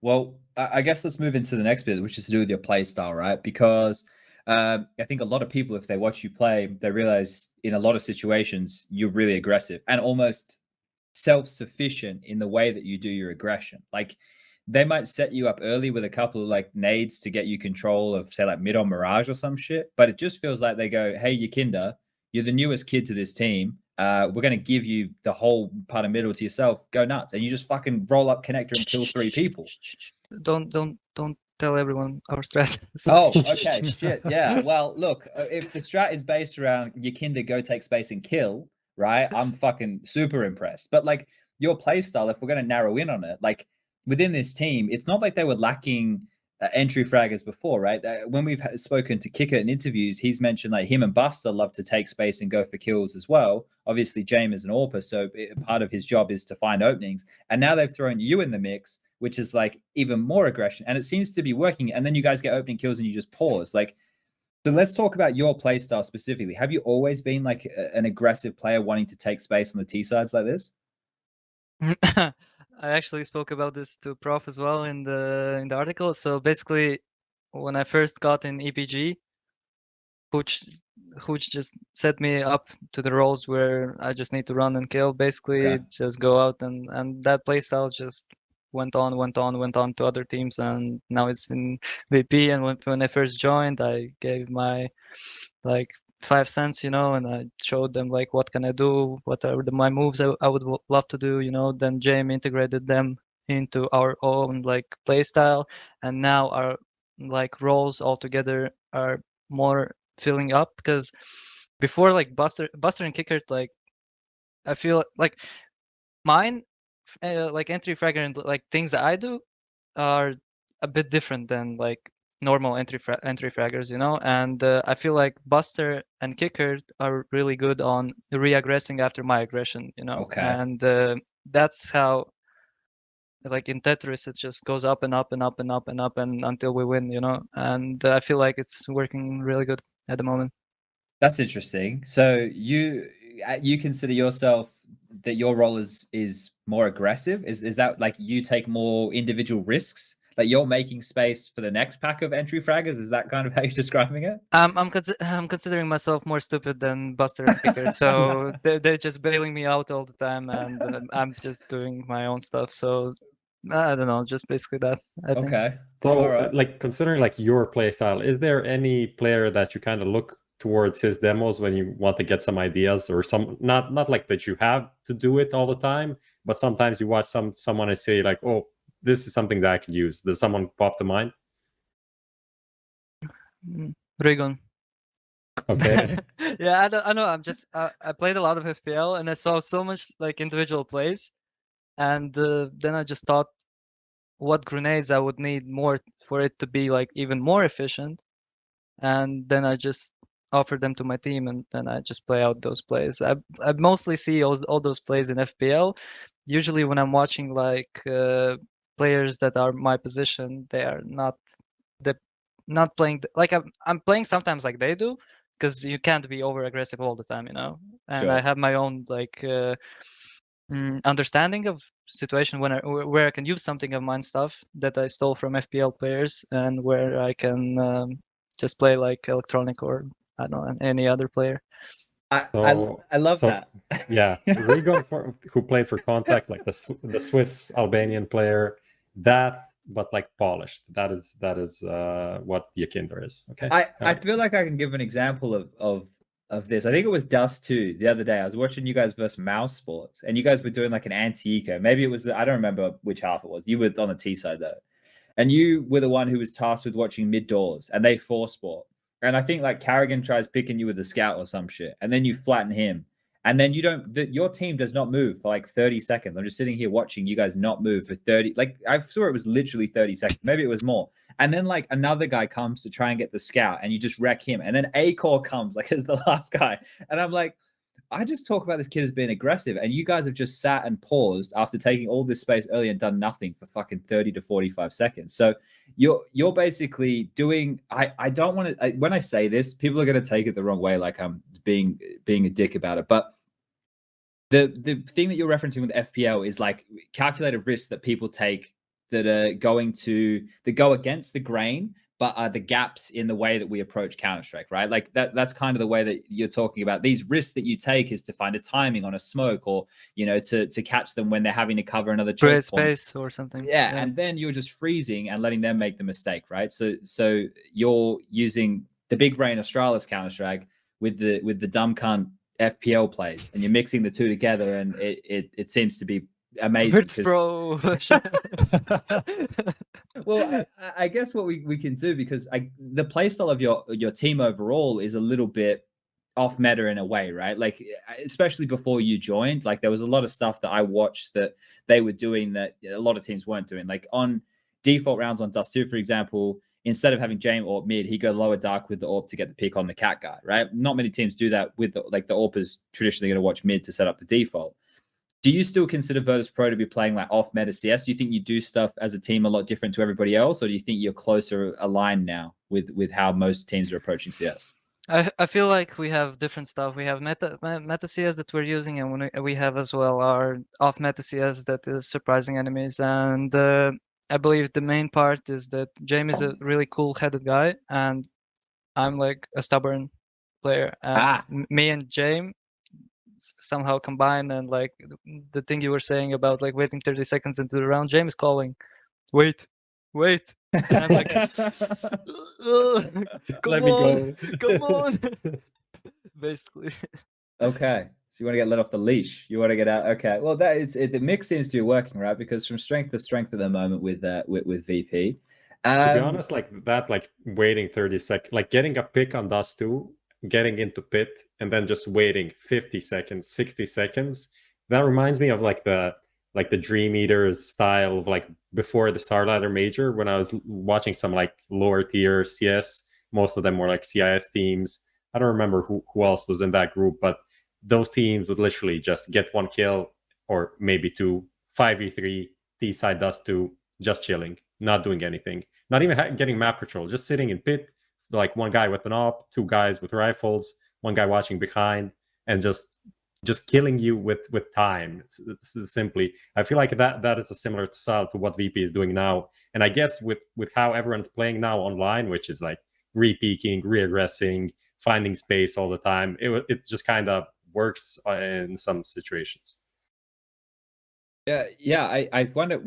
Well, I guess let's move into the next bit, which is to do with your play style, right? Because I think a lot of people, if they watch you play, they realize in a lot of situations you're really aggressive and almost self-sufficient in the way that you do your aggression. Like they might set you up early with a couple of like nades to get you control of, say, like mid on Mirage or some shit, but it just feels like they go, "Hey, Yakinda, you're the newest kid to this team. We're going to give you the whole part of middle to yourself. Go nuts." And you just fucking roll up connector and kill 3 people. Don't tell everyone our strat. Oh, okay, shit, yeah. Well, look, if the strat is based around Yakinda go take space and kill, right? I'm fucking super impressed. But like your play style, if we're going to narrow in on it, like within this team, it's not like they were lacking entry fraggers before, right? When we've spoken to Kicker in interviews, he's mentioned like him and Buster love to take space and go for kills as well. Obviously, James is an AWPer, so part of his job is to find openings. And now they've thrown you in the mix, which is like even more aggression, and it seems to be working. And then you guys get opening kills and you just pause. Like, so let's talk about your play style specifically. Have you always been like an aggressive player wanting to take space on the T sides like this? I actually spoke about this to Prof as well in the article. So basically, when I first got in EPG, Hooch just set me up to the roles where I just need to run and kill. Basically, Okay. just go out and that playstyle just went on to other teams, and now it's in VP. And when I first joined, I gave my like 5 cents, and I showed them like what can I do, what are my moves I would love to do, Then Jamie integrated them into our own like play style, and now our like roles all together are more filling up, because before like Buster and Kicker, like I feel like mine like entry fragger and like things that I do are a bit different than like normal entry fraggers, and I feel like Buster and Kicker are really good on re-aggressing after my aggression, Okay. and that's how like in Tetris it just goes up and up and up and up and up and until we win, and I feel like it's working really good at the moment. That's interesting. So you consider yourself that your role is more aggressive? Is that like you take more individual risks? Like you're making space for the next pack of entry fraggers? Is that kind of how you're describing it? I'm considering myself more stupid than Buster and Kicker, so they're just bailing me out all the time, and I'm just doing my own stuff. So I don't know, just basically that, I think. Okay. So, All right. like considering like your play style, is there any player that you kind of look towards his demos when you want to get some ideas, or some not like that you have to do it all the time, but sometimes you watch someone and say like, oh, this is something that I could use. Does someone pop to mind? Rigon. Okay. Yeah, I know. I'm just I played a lot of FPL and I saw so much like individual plays, and then I just thought what grenades I would need more for it to be like even more efficient, and then I just offered them to my team, and then I just play out those plays. I mostly see all those plays in FPL. Usually when I'm watching like players that are my position, they are not playing like I'm playing sometimes like they do, because you can't be over aggressive all the time, and Sure. I have my own like understanding of situation where I can use something of mine stuff that I stole from FPL players, and where I can just play like Electronic or I don't know any other player. I love that. Yeah, Rigon, who played for Contact, like the Swiss Albanian player, but like polished. That is what Yakinda is. Okay. I feel like I can give an example of this. I think it was Dust 2 the other day. I was watching you guys versus Mouse Sports, and you guys were doing like an anti-eco. Maybe it was I don't remember which half it was. You were on the T side though, and you were the one who was tasked with watching mid doors, and they force sport. And I think like Carrigan tries picking you with a scout or some shit, and then you flatten him, and then you don't. Your team does not move for like 30 seconds. I'm just sitting here watching you guys not move for 30. Like I saw it was literally 30 seconds. Maybe it was more. And then like another guy comes to try and get the scout, and you just wreck him. And then A-Core comes like as the last guy, and I'm like, I just talk about this kid as being aggressive, and you guys have just sat and paused after taking all this space early and done nothing for fucking 30 to 45 seconds. So you're basically doing. I don't want to. When I say this, people are going to take it the wrong way, like I'm being a dick about it. But the thing that you're referencing with FPL is like calculated risks that people take that are that go against the grain, but are the gaps in the way that we approach Counter-Strike, right? Like that's kind of the way that you're talking about. These risks that you take is to find a timing on a smoke, or to catch them when they're having to cover another choke Create point. space or something. Yeah, and then you're just freezing and letting them make the mistake, right? So you're using the big brain Astralis Counter-Strike with the dumb cunt FPL plays, and you're mixing the two together, and it seems to be amazing. Bro. Well, I guess what we can do, because the playstyle of your team overall is a little bit off meta in a way, right? Like, especially before you joined, like there was a lot of stuff that I watched that they were doing that a lot of teams weren't doing. Like on default rounds on Dust 2, for example, instead of having James AWP mid, he go lower dark with the AWP to get the pick on the cat guy, right? Not many teams do that with the AWP is traditionally going to watch mid to set up the default. Do you still consider Virtus Pro to be playing like off meta CS? Do you think you do stuff as a team a lot different to everybody else, or do you think you're closer aligned now with how most teams are approaching CS? I feel like we have different stuff. We have meta CS that we're using, and we have as well our off meta CS that is surprising enemies. And I believe the main part is that James is a really cool-headed guy, and I'm like a stubborn player. Me and James somehow combine, and like the thing you were saying about like waiting 30 seconds into the round, James calling, wait. And I'm like, come on. Basically. Okay, so you want to get let off the leash. You want to get out. Okay, well, that is the mix seems to be working, right? Because from strength to strength at the moment with VP. To be honest, like that, like waiting 30 seconds, like getting a pick on Dust 2, getting into pit, and then just waiting 50 seconds, 60 seconds. That reminds me of like the Dream Eaters style of like before the Starladder Major, when I was watching some like lower tier CS. Most of them were like CIS teams. I don't remember who else was in that group, but those teams would literally just get one kill or maybe two, 5v3, T-side Dust 2, just chilling, not doing anything, not even getting map patrol, just sitting in pit, like one guy with an AWP, two guys with rifles, one guy watching behind, and just killing you with time. It's simply, I feel like that is a similar style to what VP is doing now. And I guess with how everyone's playing now online, which is like re-peeking, re-aggressing, finding space all the time, it just kind of works in some situations. Yeah. I wonder.